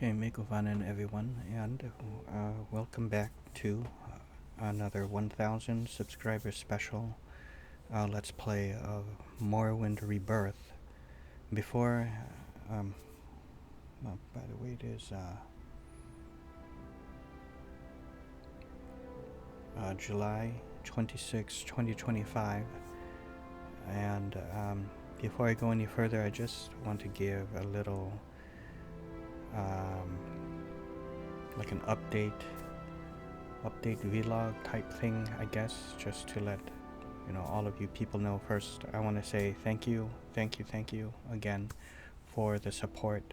Okay, Megovanen everyone, and welcome back to another 1000 subscriber special Let's Play of Morrowind Rebirth. Before, well, by the way, it is July 26, 2025, and before I go any further, I just want to give a little like an update vlog type thing, I guess, just to let all of you people know. First, I want to say thank you again for the support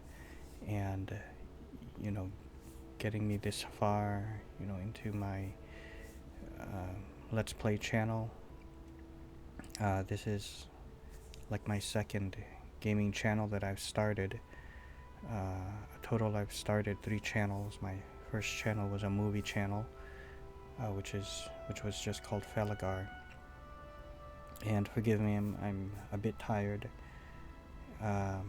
and getting me this far into my Let's Play channel. This is like my second gaming channel that I've started. Total, I've started 3 channels. My first channel was a movie channel, which was just called Falagar. And forgive me, I'm a bit tired, but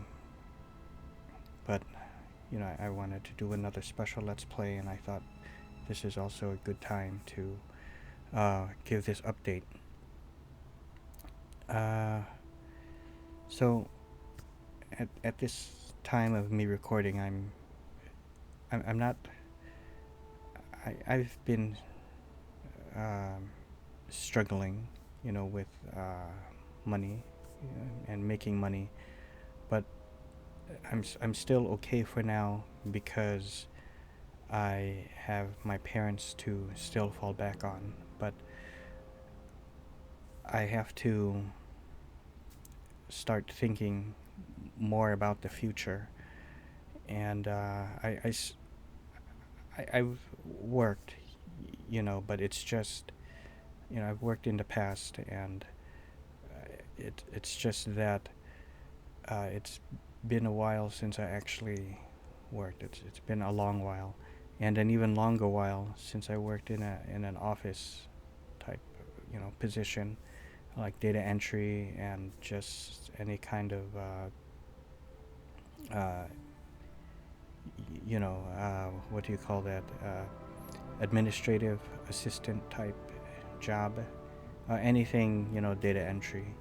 I wanted to do another special Let's Play, and I thought this is also a good time to give this update. So at this time of me recording, I'm not. I've been struggling, with money and making money, but I'm still okay for now because I have my parents to still fall back on. But I have to start thinking more about the future, and I've worked, but it's just, I've worked in the past, and it's just that it's been a while since I actually worked. It's been a long while, and an even longer while since I worked in an office type, position, like data entry and just any kind of what do you call that, administrative assistant type job, anything, data entry,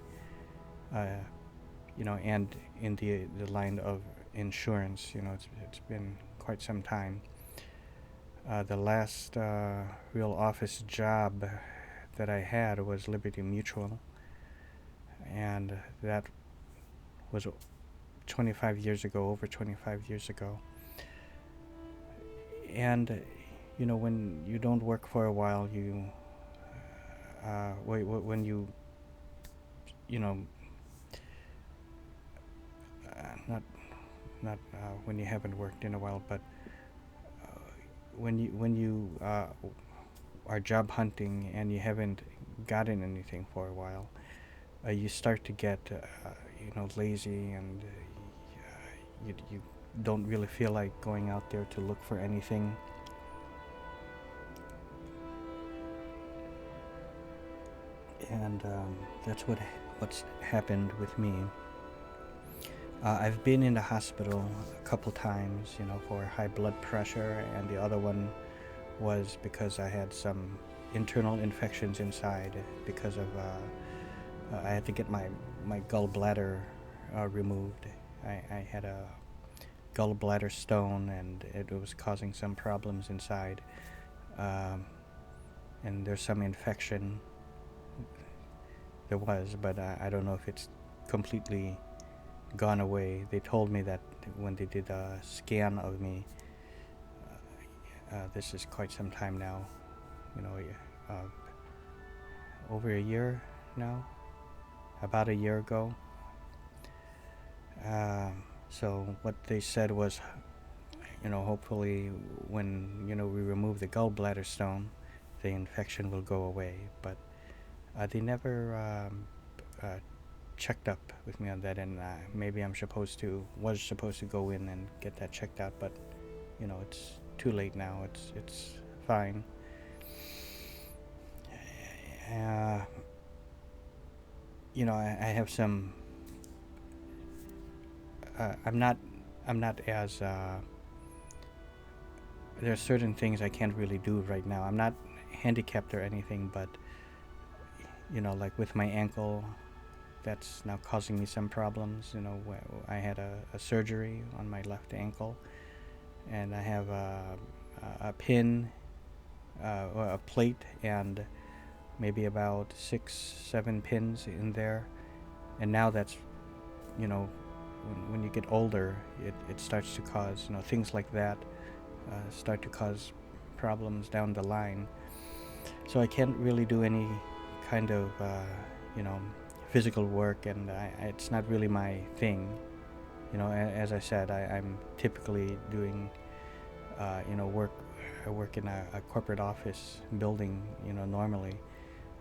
and in the line of insurance. It's been quite some time. The last real office job that I had was Liberty Mutual, and that was 25 years ago, over 25 years ago. And when you don't work for a while, you when you not when you haven't worked in a while, but when you are job hunting and you haven't gotten anything for a while, you start to get lazy, and you don't really feel like going out there to look for anything. And that's what's happened with me. I've been in the hospital a couple times, for high blood pressure, and the other one was because I had some internal infections inside because of I had to get my gallbladder removed. I had a gallbladder stone, and it was causing some problems inside, and there's some infection. There was, but I don't know if it's completely gone away. They told me that when they did a scan of me, this is quite some time now, over a year now, about a year ago. So what they said was, hopefully when we remove the gallbladder stone, the infection will go away. But they never checked up with me on that, and maybe was supposed to go in and get that checked out, but it's too late now. It's fine. I have some. I'm not as there are certain things I can't really do right now. I'm not handicapped or anything, but like with my ankle, that's now causing me some problems. I had a surgery on my left ankle, and I have a pin, or a plate, and maybe about 6, 7 pins in there. And now that's, when you get older, it starts to cause, things like that start to cause problems down the line. So I can't really do any kind of, physical work, and it's not really my thing. As I said, I'm typically doing, work. I work in a corporate office building, normally.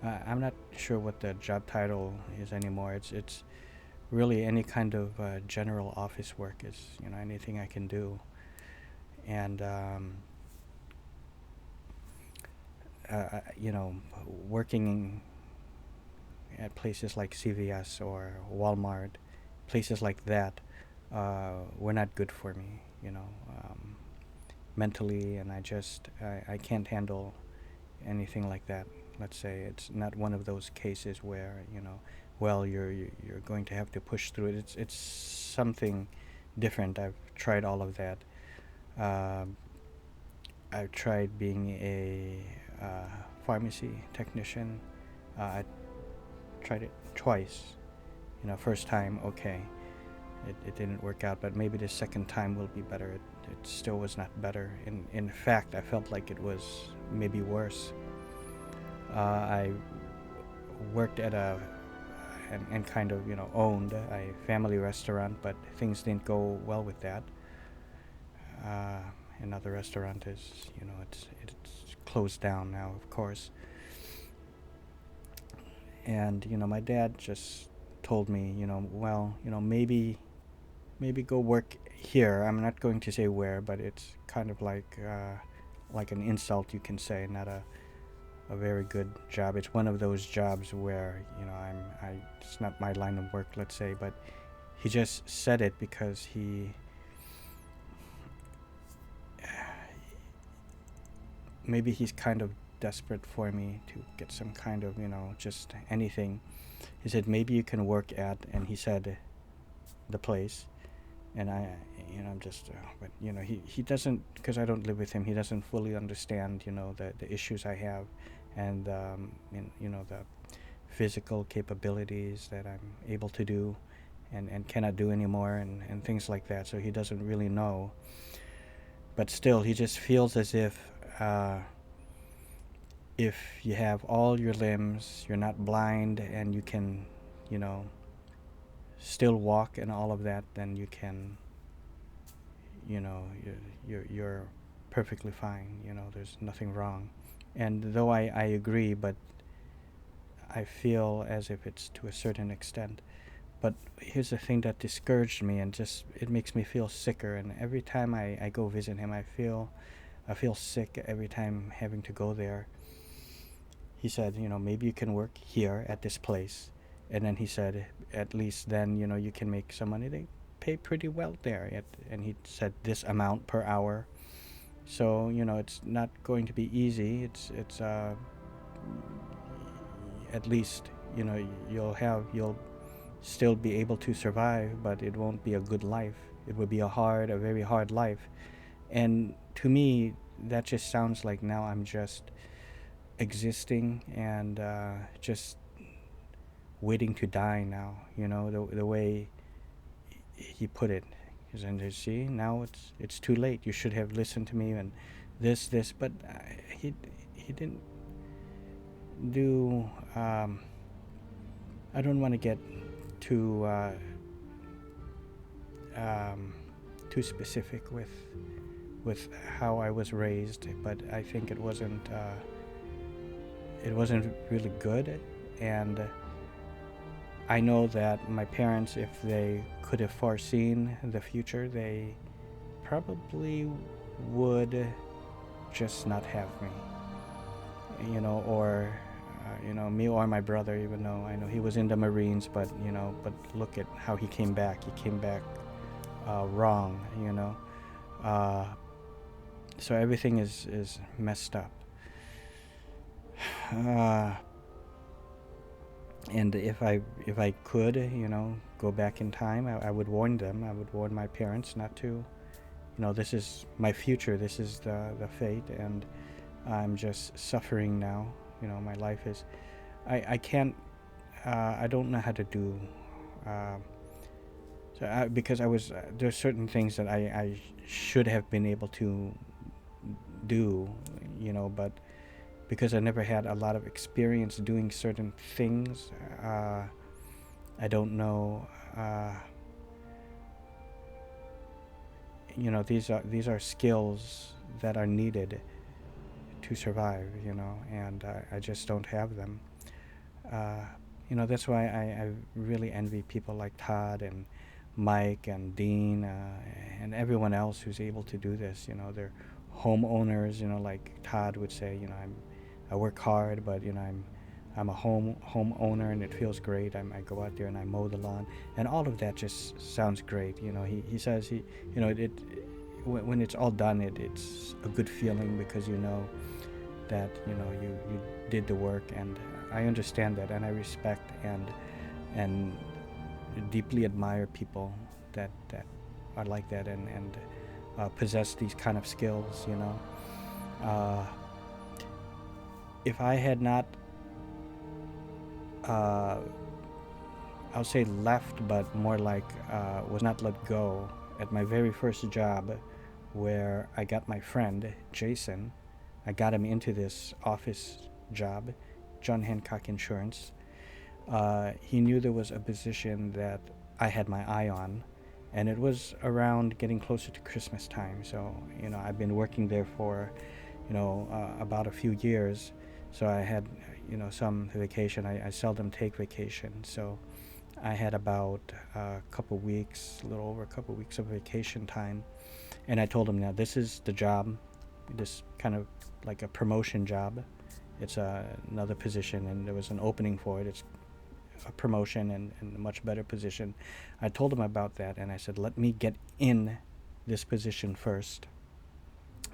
I'm not sure what the job title is anymore. It's really any kind of general office work is, anything I can do. And working at places like CVS or Walmart, places like that, were not good for me, mentally, and I can't handle anything like that. Let's say it's not one of those cases where, well, you're going to have to push through it. It's something different. I've tried all of that. I've tried being a pharmacy technician. I tried it twice. First time, okay, it didn't work out, but maybe the second time will be better. It still was not better. In fact, I felt like it was maybe worse. I worked at and kind of, owned a family restaurant, but things didn't go well with that. Another restaurant is, it's closed down now, of course. And my dad just told me, well, maybe go work here. I'm not going to say where, but it's kind of like an insult, you can say, not a very good job. It's one of those jobs where, it's not my line of work, let's say, but he just said it because maybe he's kind of desperate for me to get some kind of, just anything. He said, maybe you can work at, and he said the place, and I'm just, but he doesn't, because I don't live with him, he doesn't fully understand, the issues I have, and the physical capabilities that I'm able to do and cannot do anymore, and things like that. So he doesn't really know, but still he just feels as if you have all your limbs, you're not blind, and you can, still walk and all of that, then you can, you're perfectly fine. There's nothing wrong. And though I agree, but I feel as if it's to a certain extent. But here's the thing that discouraged me, and just it makes me feel sicker. And every time I go visit him, I feel sick every time having to go there. He said, maybe you can work here at this place. And then he said, at least then, you can make some money. They pay pretty well there. And he said this amount per hour. So, it's not going to be easy. It's at least, you'll still be able to survive, but it won't be a good life. It will be a very hard life. And to me, that just sounds like now I'm just existing and just waiting to die now, the way he put it. And you see, now it's too late. You should have listened to me, and this, but he didn't do. I don't want to get too specific with how I was raised, but I think it wasn't really good. And I know that my parents, if they could have foreseen the future, they probably would just not have me, or me or my brother, even though I know he was in the Marines, but look at how he came back. He came back wrong, So everything is messed up. Uh, and if I could, go back in time, I would warn them. I would warn my parents not to. This is my future. This is the fate, and I'm just suffering now. My life is. I can't. I don't know how to do. Because I was there's certain things that I should have been able to do, but because I never had a lot of experience doing certain things, I don't know. These are skills that are needed to survive, and I just don't have them. That's why I really envy people like Todd and Mike and Dean and everyone else who's able to do this. They're homeowners. Like Todd would say, I work hard, but I'm a homeowner, and it feels great. I go out there and I mow the lawn, and all of that just sounds great. He says when it's all done, it's a good feeling because that you did the work, and I understand that, and I respect and deeply admire people that are like that and possess these kind of skills. If I had not, I'll say left, but more like was not let go at my very first job, where I got my friend Jason. I got him into this office job, John Hancock Insurance. He knew there was a position that I had my eye on, and it was around getting closer to Christmas time. So, I've been working there for, about a few years. So I had, some vacation. I seldom take vacation. So I had about a little over a couple weeks of vacation time. And I told him, now this is the job, this kind of like a promotion job. It's another position, and there was an opening for it. It's a promotion and a much better position. I told him about that, and I said, let me get in this position first.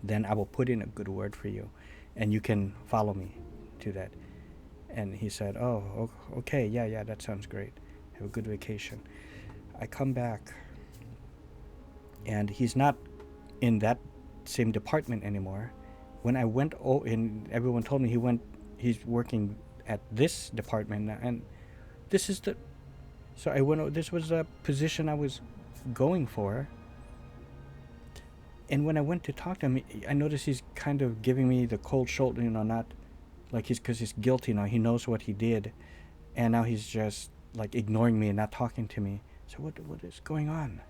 Then I will put in a good word for you, and you can follow me to that. And he said, oh, okay, yeah, that sounds great. Have a good vacation. I come back, and he's not in that same department anymore. When I went, and everyone told me he's working at this department, and this is so I went, this was a position I was going for. And when I went to talk to him, I noticed he's kind of giving me the cold shoulder, not like because he's guilty now. He knows what he did, and now he's just like ignoring me and not talking to me. So what is going on?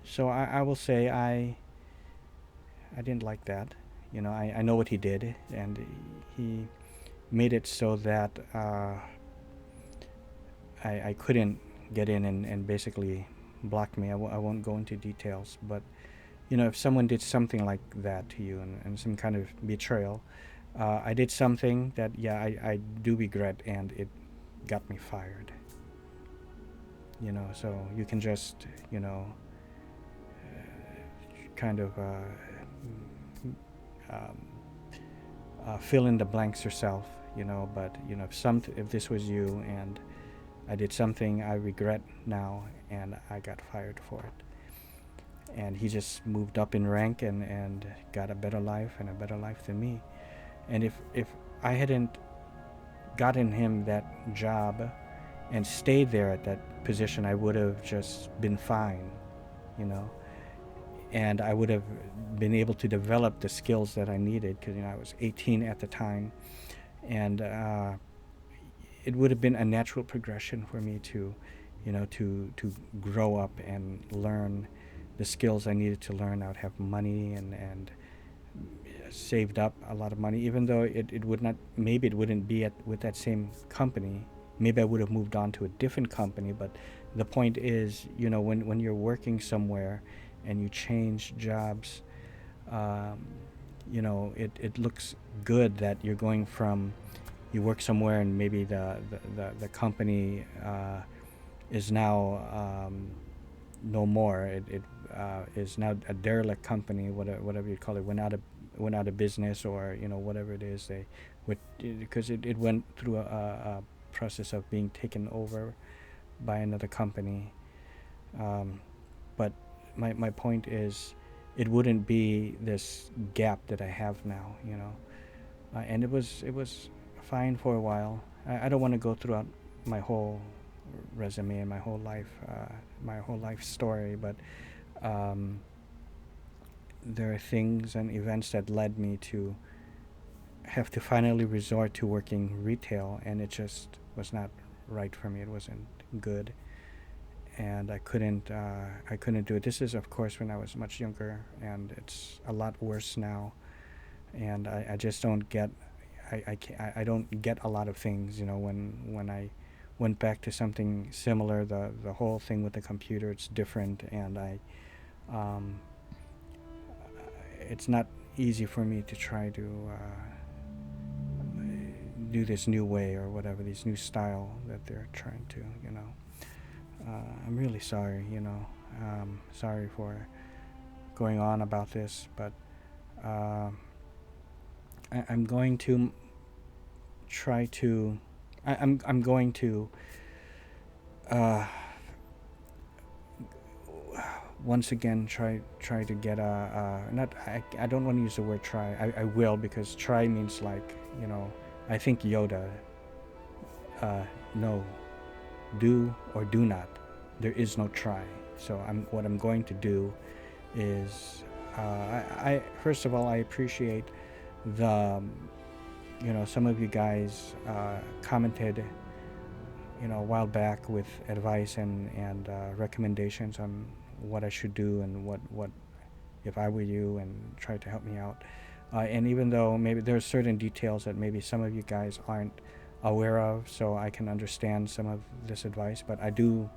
So I will say I didn't like that. I know what he did, and he made it so that I couldn't get in and basically blocked me. I won't go into details, but if someone did something like that to you and some kind of betrayal, I did something that I do regret, and it got me fired. So you can just kind of fill in the blanks yourself, but if this was you and I did something I regret now, and I got fired for it, and he just moved up in rank and got a better life than me. And if I hadn't gotten him that job and stayed there at that position, I would have just been fine, and I would have been able to develop the skills that I needed, because I was 18 at the time, and it would have been a natural progression for me to grow up and learn the skills I needed to learn. I would have money and saved up a lot of money, even though it wouldn't be with that same company. Maybe I would have moved on to a different company, but the point is, when you're working somewhere and you change jobs, it looks good that you're going from, you work somewhere and maybe the company is now no more. is now a derelict company, whatever you call it, went out of business, or whatever it is, they would, because it went through a process of being taken over by another company. But my point is, it wouldn't be this gap that I have now, and it was fine for a while. I don't want to go throughout my whole resume and my whole life story, but there are things and events that led me to have to finally resort to working retail, and it just was not right for me. It wasn't good, and I couldn't do it. This is, of course, when I was much younger, and it's a lot worse now. And I just don't get, I don't get a lot of things. When I went back to something similar, the whole thing with the computer, it's different, and it's not easy for me to try to do this new way or whatever, this new style that they're trying to, I'm really sorry, sorry for going on about this, but I'm going to try to, I'm going to once again try to get I don't want to use the word try. I will, because try means like, I think Yoda, no, do or do not. There is no try. So what I'm going to do is, I first of all, I appreciate the, some of you guys commented, a while back with advice and recommendations on what I should do and what if I were you, and try to help me out. And even though maybe there are certain details that maybe some of you guys aren't aware of, so I can understand some of this advice, but I do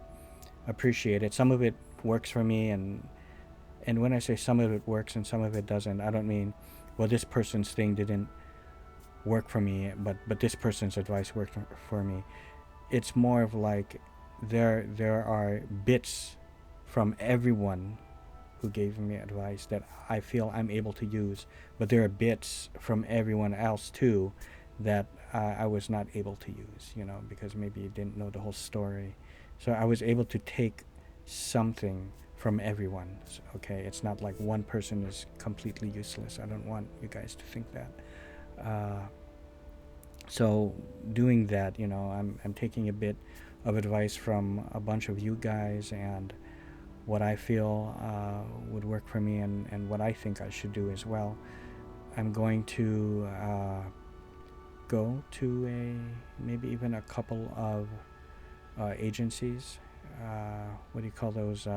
appreciate it. Some of it works for me, and when I say some of it works and some of it doesn't, I don't mean, well, this person's thing didn't work for me, but this person's advice worked for me. It's more of like there are bits from everyone who gave me advice that I feel I'm able to use, but there are bits from everyone else too that I was not able to use, because maybe you didn't know the whole story. So I was able to take something from everyone. So, okay, it's not like one person is completely useless. I don't want you guys to think that. So doing that, I'm taking a bit of advice from a bunch of you guys, and what I feel would work for me, and what I think I should do as well. I'm going to go to maybe even a couple of agencies, what do you call those,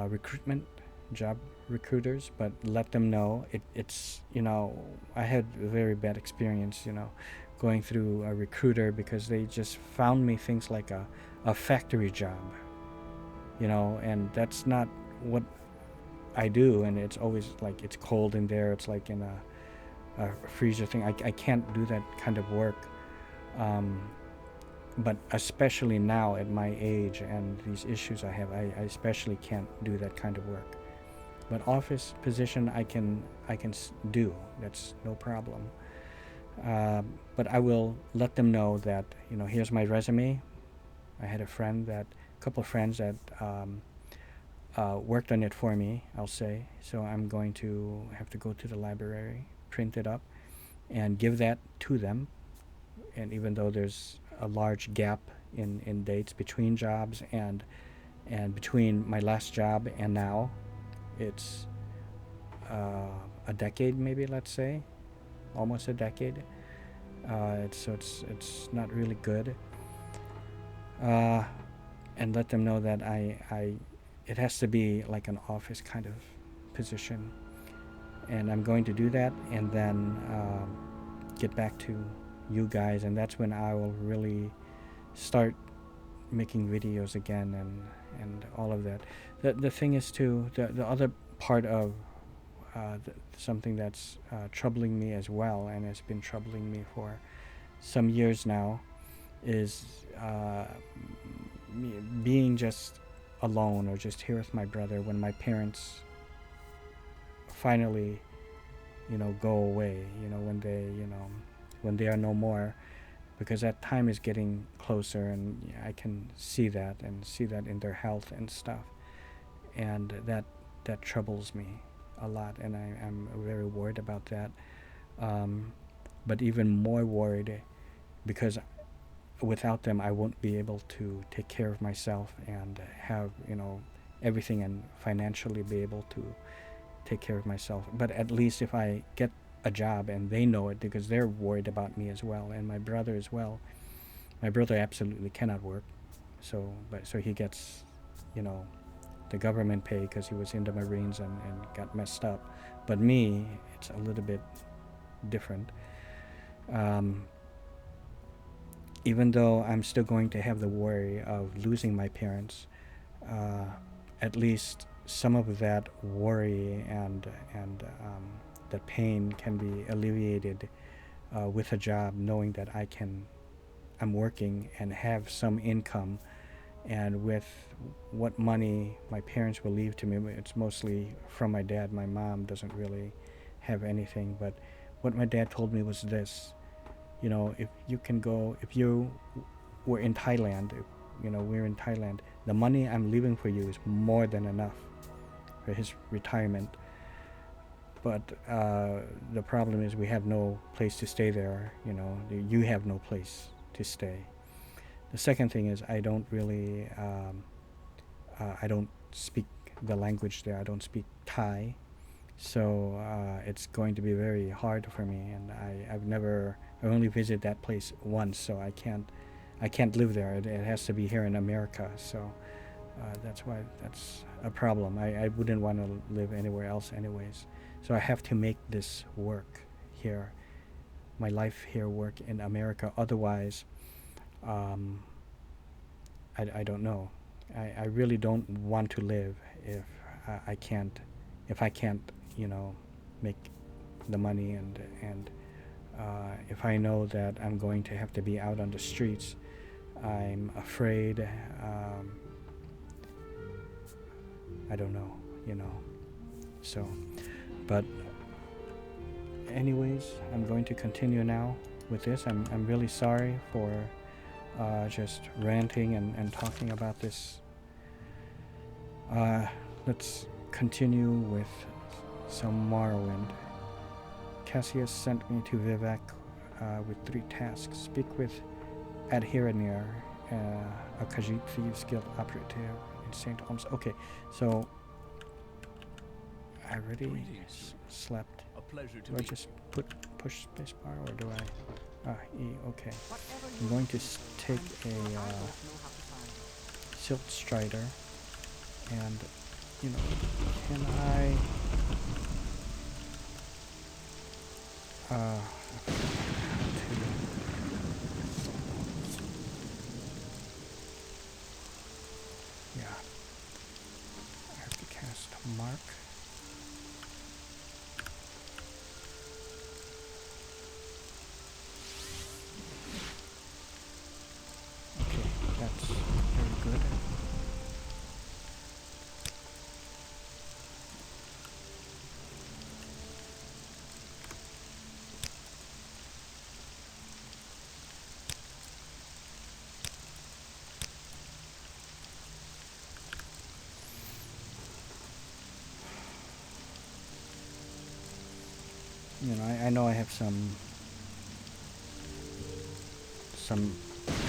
recruitment job recruiters, but let them know it's I had a very bad experience, going through a recruiter, because they just found me things like a factory job, and that's not what I do, and it's always like it's cold in there, it's like in a freezer thing. I can't do that kind of work, but especially now at my age and these issues I have, I especially can't do that kind of work. But office position I can do, that's no problem. But I will let them know that, here's my resume. I had a couple of friends that worked on it for me, I'll say. So I'm going to have to go to the library, print it up, and give that to them. And even though there's a large gap in dates between jobs and between my last job and now, it's a decade, maybe, let's say, almost a decade. It's not really good. And let them know that it has to be like an office kind of position, and I'm going to do that, and then get back to you guys, and that's when I will really start making videos again, and all of that. The thing is too, the other part of something that's troubling me as well, and has been troubling me for some years now, is being just alone or just here with my brother when my parents finally, go away, when they are no more, because that time is getting closer, and I can see that in their health and stuff, and that troubles me a lot, and I'm very worried about that. But even more worried because without them I won't be able to take care of myself and have everything, and financially be able to take care of myself. But at least if I get a job and they know it, because they're worried about me as well, and my brother as well. My brother absolutely cannot work, so he gets the government pay because he was in the Marines and got messed up. But me, it's a little bit different. Even though I'm still going to have the worry of losing my parents, at least some of that worry and the pain can be alleviated with a job, knowing that I'm working and have some income, and with what money my parents will leave to me, it's mostly from my dad. My mom doesn't really have anything, but what my dad told me was this: if you were in Thailand, we're in Thailand, the money I'm leaving for you is more than enough for his retirement. But the problem is we have no place to stay there. You have no place to stay. The second thing is I don't really, I don't speak the language there. I don't speak Thai, so it's going to be very hard for me. And I only visited that place once, so I can't live there. It has to be here in America. So that's why that's a problem. I wouldn't want to live anywhere else, anyways. So I have to make this work here, my life here work in America. Otherwise, I don't know. I really don't want to live if I can't make the money, and if I know that I'm going to have to be out on the streets, I'm afraid. I don't know, So, but anyways, I'm going to continue now with this. I'm really sorry for just ranting and talking about this. Let's continue with some Morrowind. Cassius sent me to Vivec with 3 tasks. Speak with Adherenir, a Khajiit Thieves Guild operative in St. Holmes. Okay, so I already slept. Do I just push spacebar, or do I? E, okay. I'm going to take a Silt Strider, and can I I have to cast Mark. Okay, that's very good. I know I have some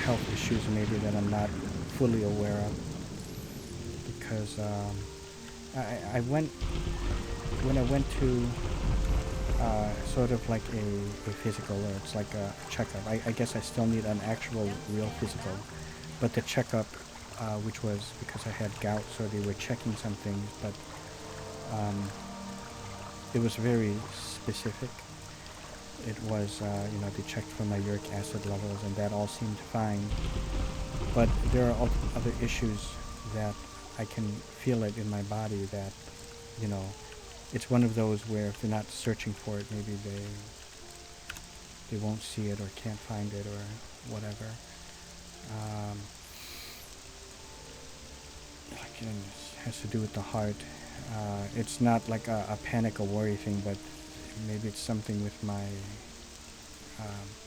health issues maybe that I'm not fully aware of, because I went to sort of like a physical, or it's like a checkup. I guess I still need an actual real physical, but the checkup, which was because I had gout, so they were checking some things, but it was very specific. It was, they checked for my uric acid levels, and that all seemed fine. But there are other issues that I can feel it in my body that, it's one of those where if they're not searching for it, maybe they won't see it or can't find it or whatever. has to do with the heart. It's not like a panic or worry thing, but maybe it's something with my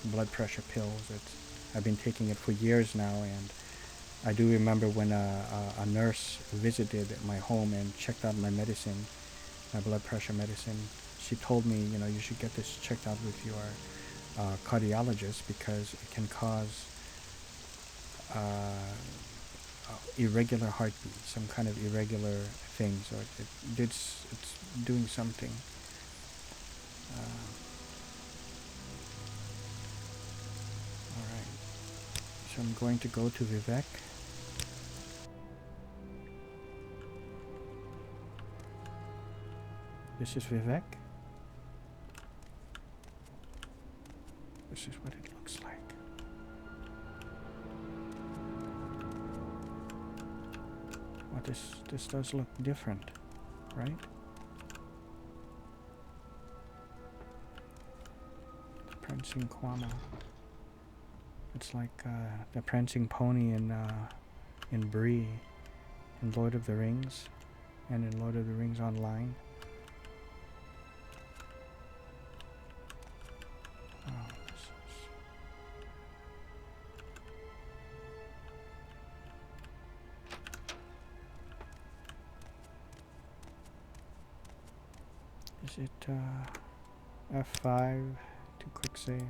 blood pressure pills. I've been taking it for years now, and I do remember when a nurse visited my home and checked out my medicine, my blood pressure medicine. She told me, you should get this checked out with your cardiologist because it can cause irregular heartbeat, some kind of irregular thing. So it's doing something. All right. So I'm going to go to Vivec. This is Vivec. This is what it looks like. Well, this does look different, right? The prancing Kwama. It's like the prancing pony in Bree, in Lord of the Rings, and in Lord of the Rings Online. Is it F5 to quick save?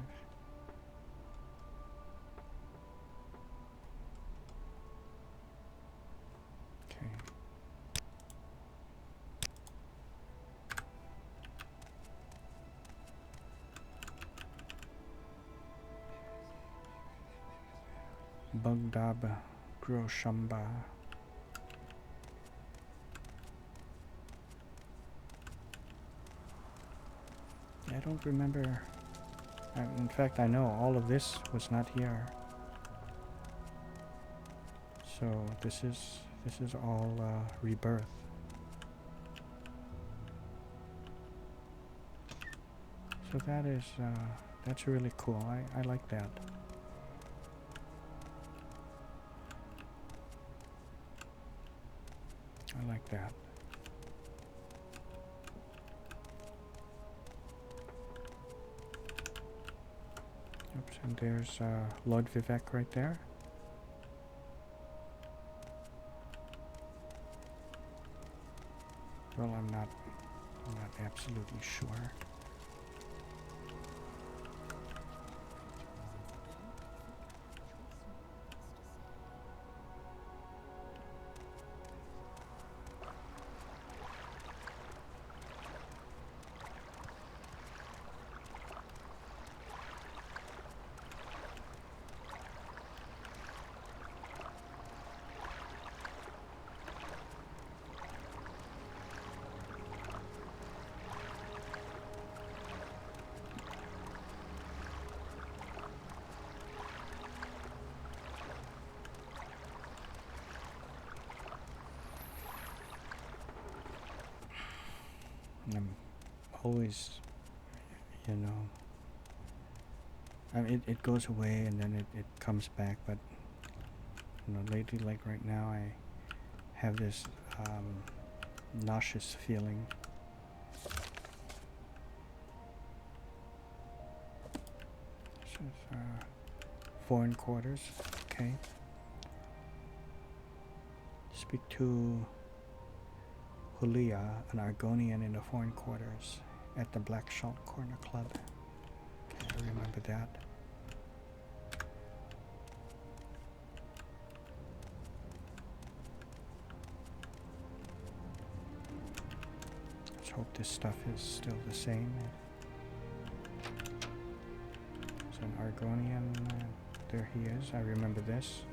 Okay. Bagdab Groshamba. I don't remember. In fact, I know all of this was not here. So this is all Rebirth. So that's really cool. I like that. I like that. Oops, and there's Lord Vivec right there. Well, I'm not absolutely sure. I'm always, I mean, it goes away and then it comes back, but lately, like right now, I have this nauseous feeling. This is foreign quarters. Okay. Speak to Hulia, an Argonian in the foreign quarters at the Black Shalt Corner Club. Okay, I remember that. Let's hope this stuff is still the same. It's an Argonian. There he is. I remember this.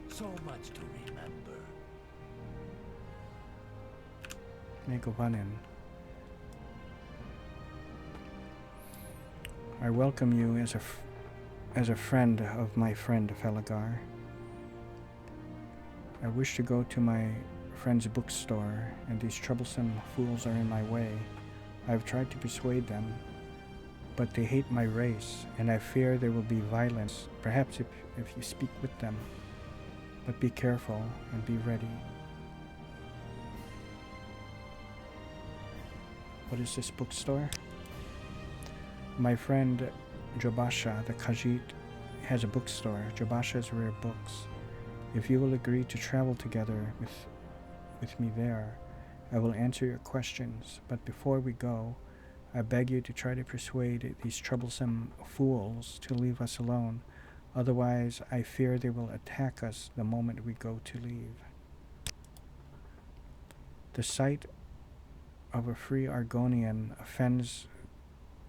So much to remember. Megavanin. I welcome you as a friend of my friend Falagar. I wish to go to my friend's bookstore, and these troublesome fools are in my way. I've tried to persuade them, but they hate my race, and I fear there will be violence, perhaps if you speak with them. But be careful and be ready. What is this bookstore? My friend Jobasha, the Khajiit, has a bookstore, Jobasha's Rare Books. If you will agree to travel together with me there, I will answer your questions. But before we go, I beg you to try to persuade these troublesome fools to leave us alone. Otherwise, I fear they will attack us the moment we go to leave. The sight of a free Argonian offends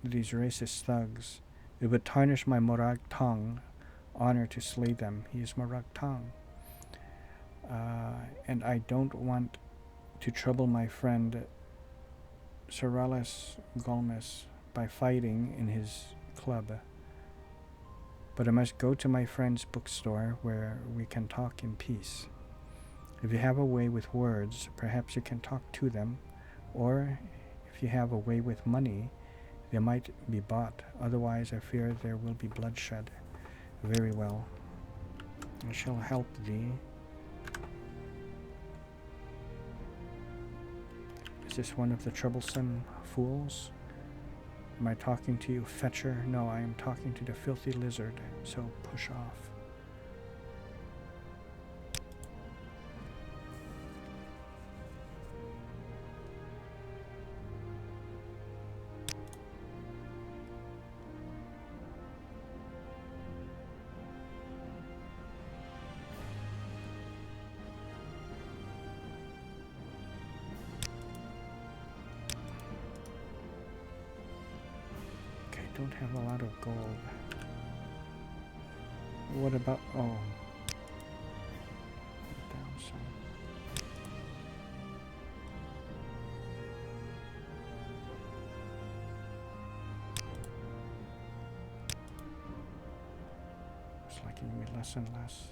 these racist thugs. It would tarnish my Morag Tong honor to slay them. He is Morag Tong. And I don't want to trouble my friend Sorales Golmes by fighting in his club. But I must go to my friend's bookstore where we can talk in peace. If you have a way with words, perhaps you can talk to them, or if you have a way with money, they might be bought. Otherwise, I fear there will be bloodshed. Very well. I shall help thee. Is this one of the troublesome fools? Am I talking to you, fetcher? No, I am talking to the filthy lizard, so push off. Don't have a lot of gold. What about, oh, down some. It's like giving me less and less.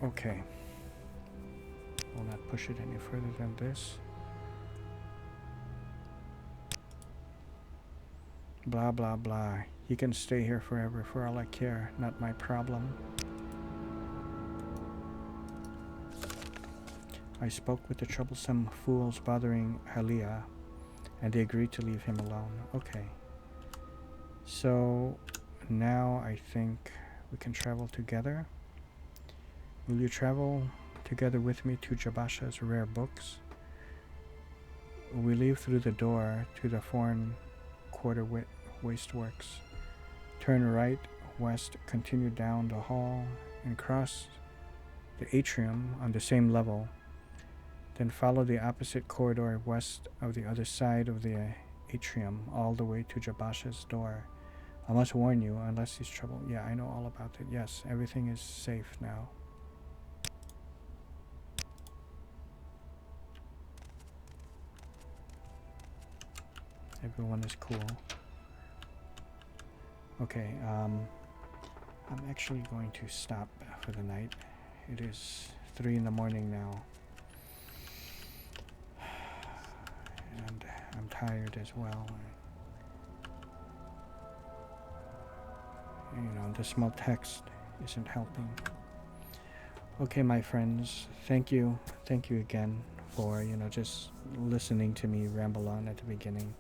Okay. Will not push it any further than this. Blah, blah, blah. He can stay here forever for all I care. Not my problem. I spoke with the troublesome fools bothering Halia, and they agreed to leave him alone. Okay. So, now I think we can travel together. Will you travel together with me to Jabasha's Rare Books? We leave through the door to the foreign quarter wasteworks. Turn right, west, continue down the hall, and cross the atrium on the same level. Then follow the opposite corridor west of the other side of the atrium all the way to Jabasha's door. I must warn you, unless he's trouble. Yeah, I know all about it. Yes, everything is safe now. Everyone is cool. Okay, I'm actually going to stop for the night. It is 3 in the morning now. And I'm tired as well. You know, the small text isn't helping. Okay, my friends, thank you again for, you know, just listening to me ramble on at the beginning.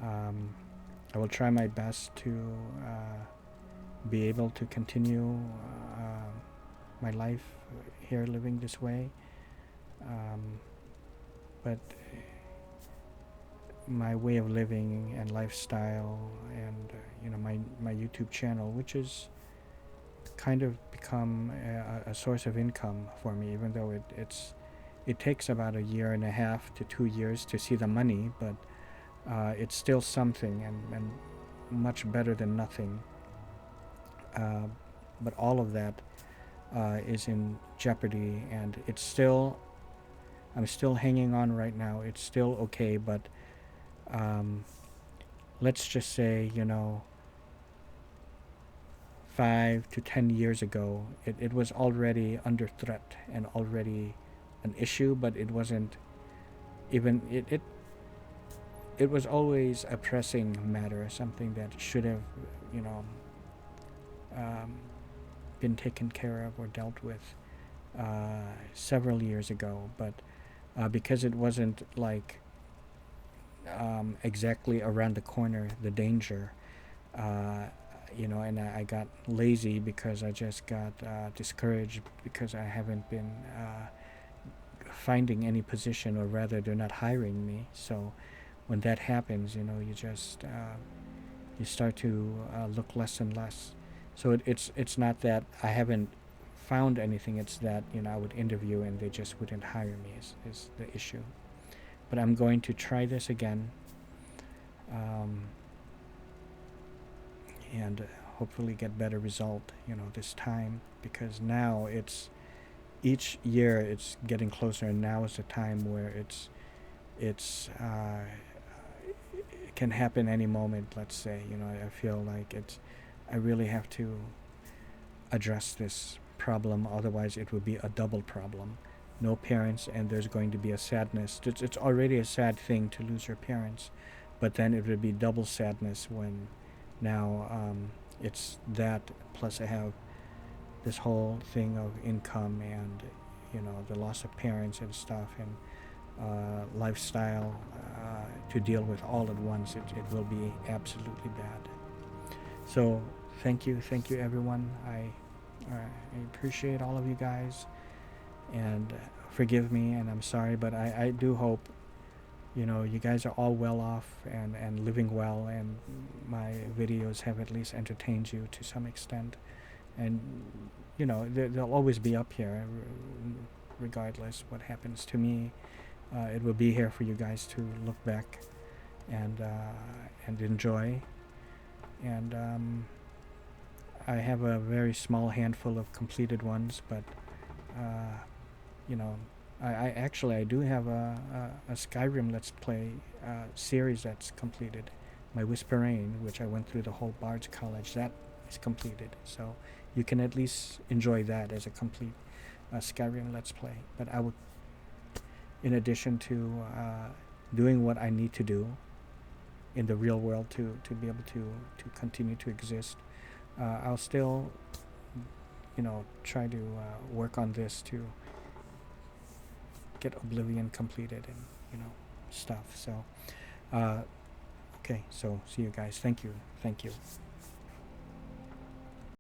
I will try my best to be able to continue my life here living this way, but my way of living and lifestyle and you know, my YouTube channel, which is kind of become a source of income for me, even though it takes about 1.5 years to 2 years to see the money, but it's still something and much better than nothing. But all of that is in jeopardy, and I'm still hanging on right now. It's still okay, but let's just say, you know, 5 to 10 years ago, it was already under threat and already an issue, but it wasn't even it was always a pressing matter, something that should have, you know, been taken care of or dealt with several years ago. But because it wasn't like exactly around the corner, the danger, you know, and I got lazy because I just got discouraged because I haven't been finding any position, or rather they're not hiring me. So when that happens, you know, you just you start to look less and less. So it's not that I haven't found anything, it's that, you know, I would interview and they just wouldn't hire me is the issue. But I'm going to try this again, and hopefully get better result, you know, this time, because now it's each year it's getting closer, and now is the time where it's it can happen any moment. Let's say, you know, I feel like I really have to address this problem, otherwise it would be a double problem. No parents, and there's going to be a sadness. It's already a sad thing to lose your parents, but then it would be double sadness when now it's that, plus I have this whole thing of income and, you know, the loss of parents and stuff, and lifestyle to deal with all at once. It will be absolutely bad. So thank you everyone. I appreciate all of you guys, and forgive me, and I'm sorry, but I do hope, you know, you guys are all well off and living well, and my videos have at least entertained you to some extent. And, you know, they'll always be up here, regardless what happens to me. It will be here for you guys to look back and enjoy. And I have a very small handful of completed ones, but you know, I actually do have a Skyrim Let's Play series that's completed. My Whisperain, which I went through the whole Bard's College, that is completed. So you can at least enjoy that as a complete Skyrim Let's Play. But I would, in addition to doing what I need to do in the real world to be able to continue to exist, I'll still, you know, try to work on this to get Oblivion completed and, you know, stuff. So okay, so see you guys. Thank you.